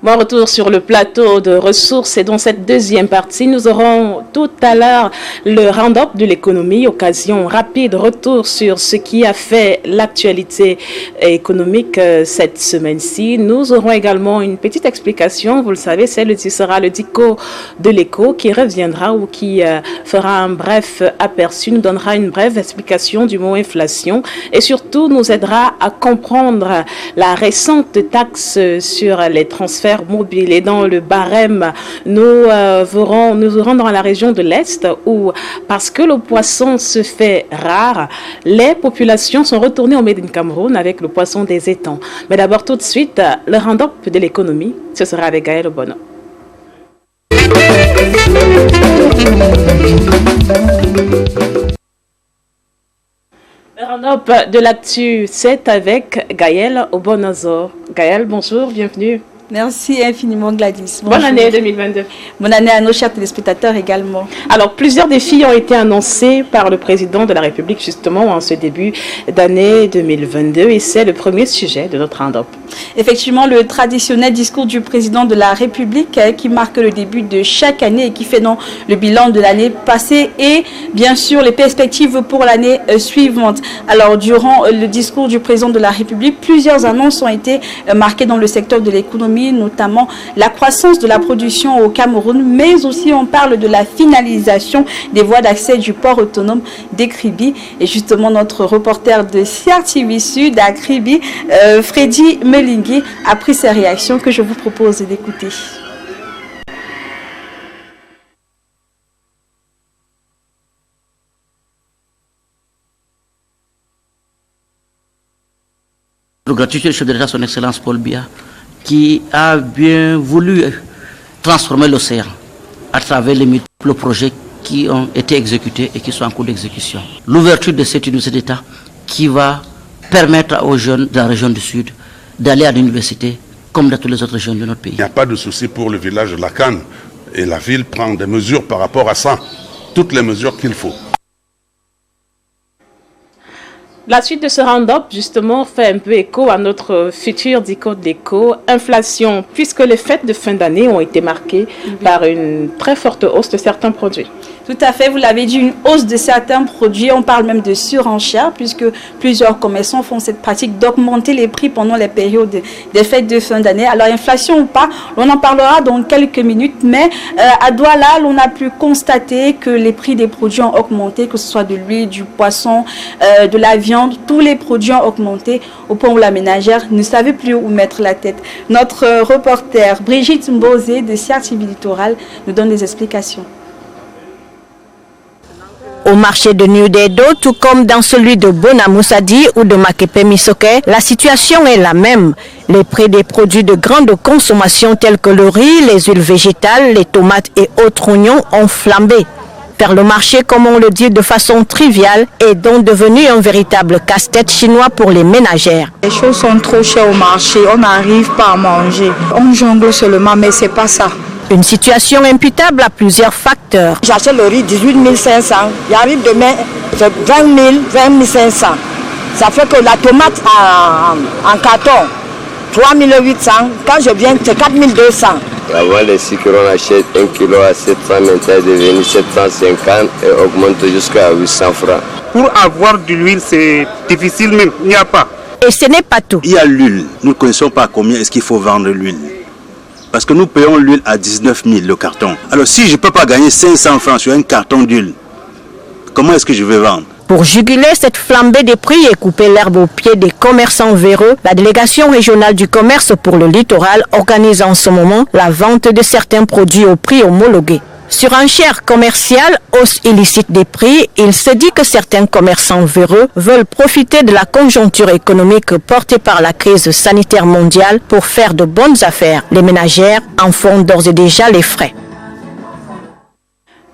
Bon retour sur le plateau de ressources et dans cette deuxième partie, nous aurons tout à l'heure le round-up de l'économie, occasion rapide, retour sur ce qui a fait l'actualité économique cette semaine-ci. Nous aurons également une petite explication, vous le savez, ce sera le dico de l'écho qui reviendra ou qui fera un bref aperçu, nous donnera une brève explication du mot inflation et surtout nous aidera à comprendre la récente taxe sur les transferts mobile et dans le barème, nous aurons dans la région de l'Est où, parce que le poisson se fait rare, les populations sont retournées au Made in Cameroun avec le poisson des étangs. Mais d'abord, tout de suite, le round-up de l'économie, ce sera avec Gaël Obono. Le round-up de l'actu, c'est avec Gaël Obonozo. Gaël, bonjour, bienvenue. Merci infiniment Gladys. Bonjour. Bonne année 2022. Bonne année à nos chers téléspectateurs également. Alors, plusieurs défis ont été annoncés par le président de la République justement en ce début d'année 2022 et c'est le premier sujet de notre round-up. Effectivement, le traditionnel discours du président de la République qui marque le début de chaque année et qui fait donc le bilan de l'année passée et bien sûr les perspectives pour l'année suivante. Alors, durant le discours du président de la République, plusieurs annonces ont été marquées dans le secteur de l'économie, notamment la croissance de la production au Cameroun, mais aussi on parle de la finalisation des voies d'accès du port autonome d'Ekribi. Et justement, notre reporter de CRTV Sud à Kribi, Freddy Melingui, a pris ses réactions que je vous propose d'écouter. Le gratitude du chef de l'État, son Excellence Paul Biya, qui a bien voulu transformer l'océan à travers les multiples projets qui ont été exécutés et qui sont en cours d'exécution. L'ouverture de cette université d'État qui va permettre aux jeunes de la région du Sud d'aller à l'université comme dans toutes les autres régions de notre pays. Il n'y a pas de souci pour le village de Lakan et la ville prend des mesures par rapport à ça, toutes les mesures qu'il faut. La suite de ce round-up, justement, fait un peu écho à notre futur dico d'écho. Inflation, puisque les fêtes de fin d'année ont été marquées par une très forte hausse de certains produits. Tout à fait, vous l'avez dit, une hausse de certains produits. On parle même de surenchère puisque plusieurs commerçants font cette pratique d'augmenter les prix pendant les périodes des fêtes de fin d'année. Alors, inflation ou pas, on en parlera dans quelques minutes, mais à Douala, on a pu constater que les prix des produits ont augmenté, que ce soit de l'huile, du poisson, de la viande, tous les produits ont augmenté au point où la ménagère ne savait plus où mettre la tête. Notre reporter Brigitte Mbozé de CRTV Littoral nous donne des explications. Au marché de Niudedo, tout comme dans celui de Bonamoussadi ou de Makepe Misoke, la situation est la même. Les prix des produits de grande consommation tels que le riz, les huiles végétales, les tomates et autres oignons ont flambé. Faire le marché, comme on le dit de façon triviale, est donc devenu un véritable casse-tête chinois pour les ménagères. Les choses sont trop chères au marché, on n'arrive pas à manger. On jongle seulement, mais c'est pas ça. Une situation imputable à plusieurs facteurs. J'achète le riz 18 500, j'arrive demain, c'est 20 000, 20 500. Ça fait que la tomate en carton, 3 800, quand je viens, c'est 4 200. Avant les sucres, on achète 1 kg à 700, maintenant c'est devenu 750 et augmente jusqu'à 800 francs. Pour avoir de l'huile, c'est difficile même, il n'y a pas. Et ce n'est pas tout. Il y a l'huile, nous ne connaissons pas combien est-ce qu'il faut vendre l'huile. Parce que nous payons l'huile à 19 000 le carton. Alors si je ne peux pas gagner 500 francs sur un carton d'huile, comment est-ce que je vais vendre? Pour juguler cette flambée des prix et couper l'herbe aux pieds des commerçants véreux, la délégation régionale du commerce pour le littoral organise en ce moment la vente de certains produits au prix homologué. Surenchère commerciale, hausse illicite des prix, il se dit que certains commerçants véreux veulent profiter de la conjoncture économique portée par la crise sanitaire mondiale pour faire de bonnes affaires. Les ménagères en font d'ores et déjà les frais.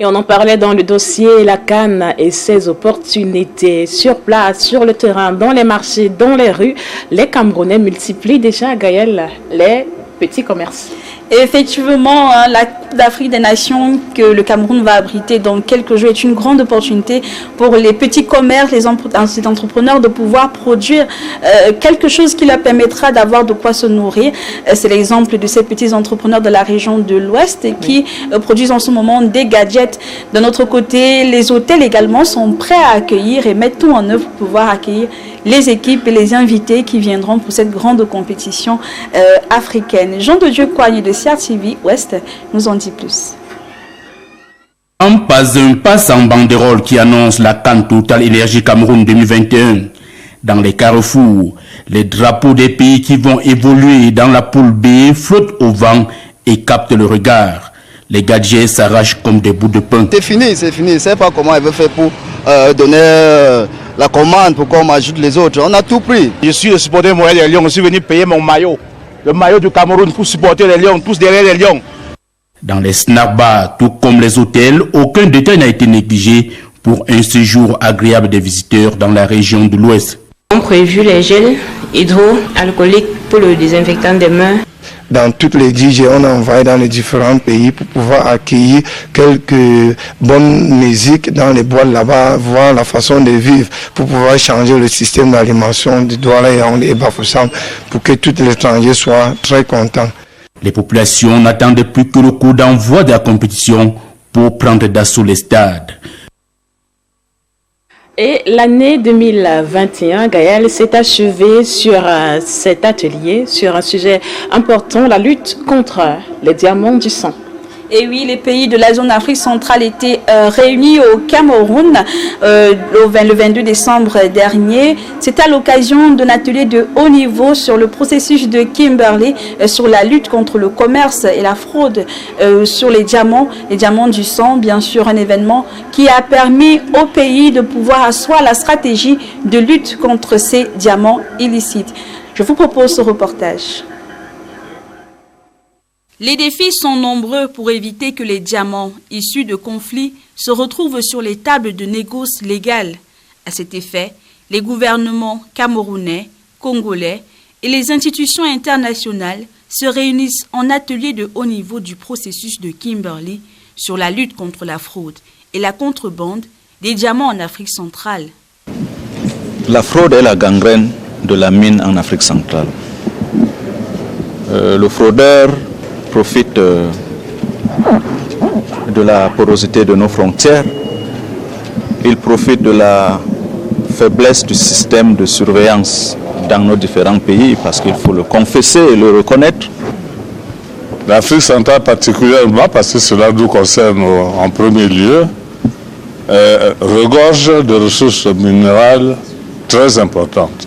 Et on en parlait dans le dossier La Canne et ses opportunités. Sur place, sur le terrain, dans les marchés, dans les rues, les Camerounais multiplient déjà, Gaël, les petits commerces. Et effectivement, la Coupe d'Afrique des Nations que le Cameroun va abriter dans quelques jours est une grande opportunité pour les petits commerces, les entrepreneurs de pouvoir produire quelque chose qui leur permettra d'avoir de quoi se nourrir. C'est l'exemple de ces petits entrepreneurs de la région de l'Ouest qui produisent en ce moment des gadgets. De notre côté, les hôtels également sont prêts à accueillir et mettent tout en œuvre pour pouvoir accueillir les équipes et les invités qui viendront pour cette grande compétition africaine. Jean de Dieu Coigne de CRTV Ouest nous en dit plus. Un pas sans banderole qui annonce la CAN Total Énergie Cameroun 2021. Dans les carrefours, les drapeaux des pays qui vont évoluer dans la poule B flottent au vent et captent le regard. Les gadgets s'arrachent comme des bouts de pain. C'est fini, c'est fini. Je ne sais pas comment elle veut faire pour donner la commande, pour qu'on ajoute les autres. On a tout pris. Je suis le supporter moyen des Lions. Je suis venu payer mon maillot. Le maillot du Cameroun pour supporter les Lions, tous derrière les Lions. Dans les snack bars, tout comme les hôtels, aucun détail n'a été négligé pour un séjour agréable des visiteurs dans la région de l'Ouest. On a prévu les gels hydroalcooliques pour le désinfectant des mains. Dans toutes les DJ, on a envoyé dans les différents pays pour pouvoir accueillir quelques bonnes musiques dans les boîtes là-bas, voir la façon de vivre, pour pouvoir changer le système d'alimentation de Douala et Bafoussam pour que tous les étrangers soient très contents. Les populations n'attendent plus que le coup d'envoi de la compétition pour prendre d'assaut les stades. Et l'année 2021, Gaël, s'est achevée sur cet atelier, sur un sujet important, la lutte contre les diamants du sang. Et oui, les pays de la zone Afrique centrale étaient réunis au Cameroun le 22 décembre dernier. C'était à l'occasion d'un atelier de haut niveau sur le processus de Kimberley, sur la lutte contre le commerce et la fraude sur les diamants du sang. Bien sûr, un événement qui a permis au pays de pouvoir asseoir la stratégie de lutte contre ces diamants illicites. Je vous propose ce reportage. Les défis sont nombreux pour éviter que les diamants issus de conflits se retrouvent sur les tables de négoce légales. À cet effet, les gouvernements camerounais, congolais et les institutions internationales se réunissent en atelier de haut niveau du processus de Kimberley sur la lutte contre la fraude et la contrebande des diamants en Afrique centrale. La fraude est la gangrène de la mine en Afrique centrale. Le fraudeur profite de la porosité de nos frontières, il profite de la faiblesse du système de surveillance dans nos différents pays, parce qu'il faut le confesser et le reconnaître. L'Afrique centrale particulièrement, parce que cela nous concerne en premier lieu, regorge de ressources minérales très importantes.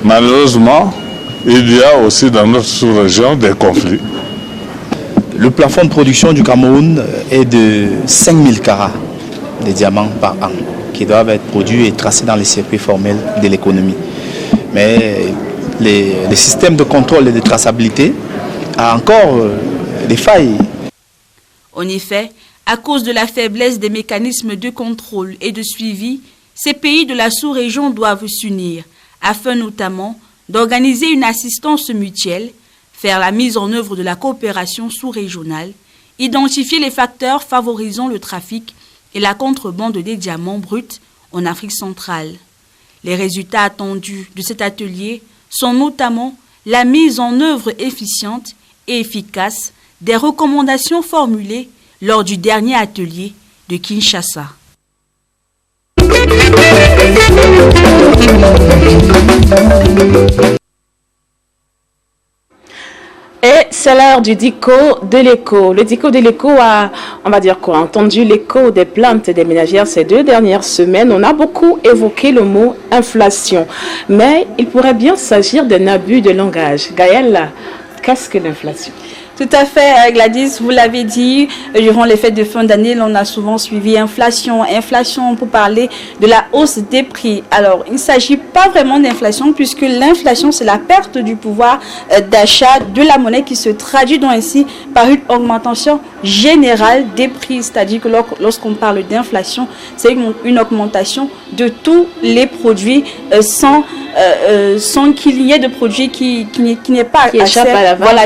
Malheureusement, il y a aussi dans notre sous-région des conflits. Le plafond de production du Cameroun est de 5000 carats de diamants par an qui doivent être produits et tracés dans les circuits formels de l'économie. Mais les systèmes de contrôle et de traçabilité ont encore des failles. En effet, à cause de la faiblesse des mécanismes de contrôle et de suivi, ces pays de la sous-région doivent s'unir afin notamment d'organiser une assistance mutuelle, faire la mise en œuvre de la coopération sous-régionale, identifier les facteurs favorisant le trafic et la contrebande des diamants bruts en Afrique centrale. Les résultats attendus de cet atelier sont notamment la mise en œuvre efficiente et efficace des recommandations formulées lors du dernier atelier de Kinshasa. Et c'est l'heure du Dico de l'écho. Le Dico de l'écho a, on va dire quoi, entendu l'écho des plaintes des ménagères ces 2 dernières semaines. On a beaucoup évoqué le mot inflation. Mais il pourrait bien s'agir d'un abus de langage. Gaël, qu'est-ce que l'inflation ? Tout à fait, Gladys, vous l'avez dit, durant les fêtes de fin d'année, on a souvent suivi inflation pour parler de la hausse des prix. Alors, il ne s'agit pas vraiment d'inflation puisque l'inflation, c'est la perte du pouvoir d'achat de la monnaie qui se traduit donc ainsi par une augmentation générale des prix. C'est-à-dire que lorsqu'on parle d'inflation, c'est une augmentation de tous les produits sans sans qu'il y ait de produits qui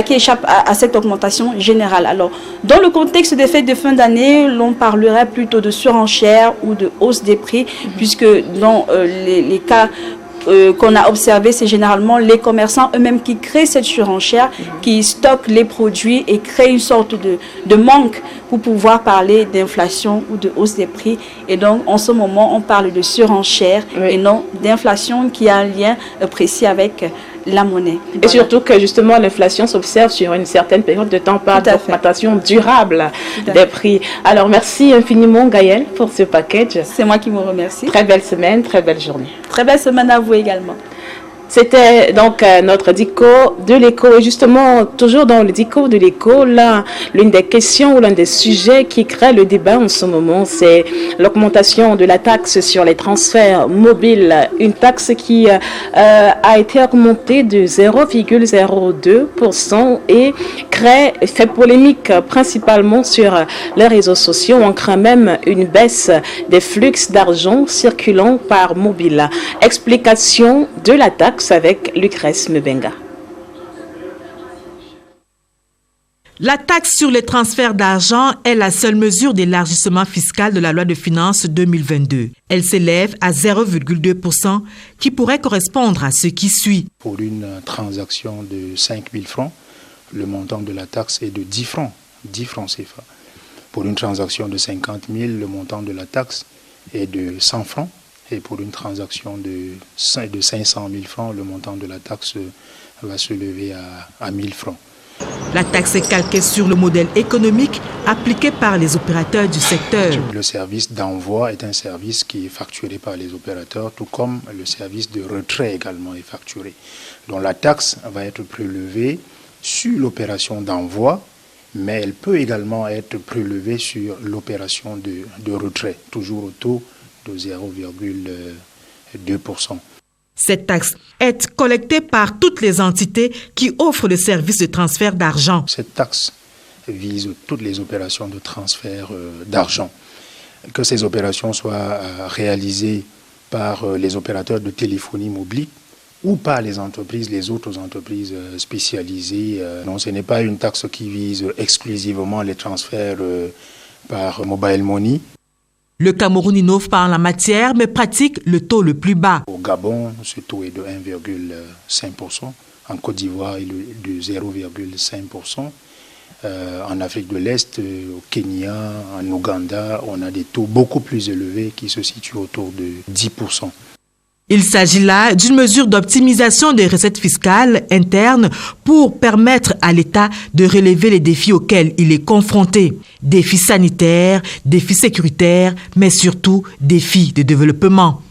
échappent à cette augmentation générale. Alors, dans le contexte des fêtes de fin d'année, l'on parlerait plutôt de surenchère ou de hausse des prix, puisque dans les cas qu'on a observé, c'est généralement les commerçants eux-mêmes qui créent cette surenchère, qui stockent les produits et créent une sorte de manque pour pouvoir parler d'inflation ou de hausse des prix. Et donc, en ce moment, on parle de surenchère et non d'inflation qui a un lien précis avec la monnaie. Et surtout que justement l'inflation s'observe sur une certaine période de temps, pas d'augmentation durable des prix. Alors merci infiniment Gaëlle pour ce package. C'est moi qui vous remercie. Très belle semaine, très belle journée. Très belle semaine à vous également. C'était donc notre dico de l'écho. Et justement, toujours dans le dico de l'écho, là, l'une des questions ou l'un des sujets qui crée le débat en ce moment, c'est l'augmentation de la taxe sur les transferts mobiles. Une taxe qui a été augmentée de 0,02% et fait polémique principalement sur les réseaux sociaux. On craint même une baisse des flux d'argent circulant par mobile. Explication de la taxe avec Lucrèce Mbenga. La taxe sur les transferts d'argent est la seule mesure d'élargissement fiscal de la loi de finances 2022. Elle s'élève à 0,2% qui pourrait correspondre à ce qui suit. Pour une transaction de 5 000 francs, le montant de la taxe est de 10 francs CFA. Pour une transaction de 50 000, le montant de la taxe est de 100 francs. Et pour une transaction de 500 000 francs, le montant de la taxe va se lever à 1 000 francs. La taxe est calquée sur le modèle économique appliqué par les opérateurs du secteur. Le service d'envoi est un service qui est facturé par les opérateurs, tout comme le service de retrait également est facturé. Donc la taxe va être prélevée sur l'opération d'envoi, mais elle peut également être prélevée sur l'opération de retrait, toujours au taux de 0,2%. Cette taxe est collectée par toutes les entités qui offrent le service de transfert d'argent. Cette taxe vise toutes les opérations de transfert d'argent. Que ces opérations soient réalisées par les opérateurs de téléphonie mobile ou par les autres entreprises spécialisées. Non, ce n'est pas une taxe qui vise exclusivement les transferts par mobile money. Le Cameroun innove par la matière, mais pratique le taux le plus bas. Au Gabon, ce taux est de 1,5%. En Côte d'Ivoire, il est de 0,5%. En Afrique de l'Est, au Kenya, en Ouganda, on a des taux beaucoup plus élevés qui se situent autour de 10%. Il s'agit là d'une mesure d'optimisation des recettes fiscales internes pour permettre à l'État de relever les défis auxquels il est confronté. Défis sanitaires, défis sécuritaires, mais surtout défis de développement.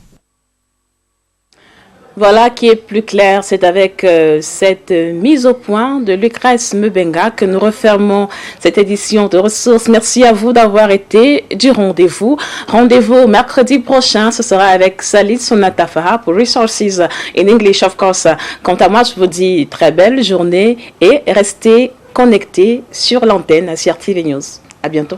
Voilà qui est plus clair, c'est avec cette mise au point de Lucrèce Mbenga que nous refermons cette édition de Ressources. Merci à vous d'avoir été du rendez-vous. Rendez-vous mercredi prochain, ce sera avec Salit Sonatafaha pour Resources in English, of course. Quant à moi, je vous dis très belle journée et restez connectés sur l'antenne CRTV News. À bientôt.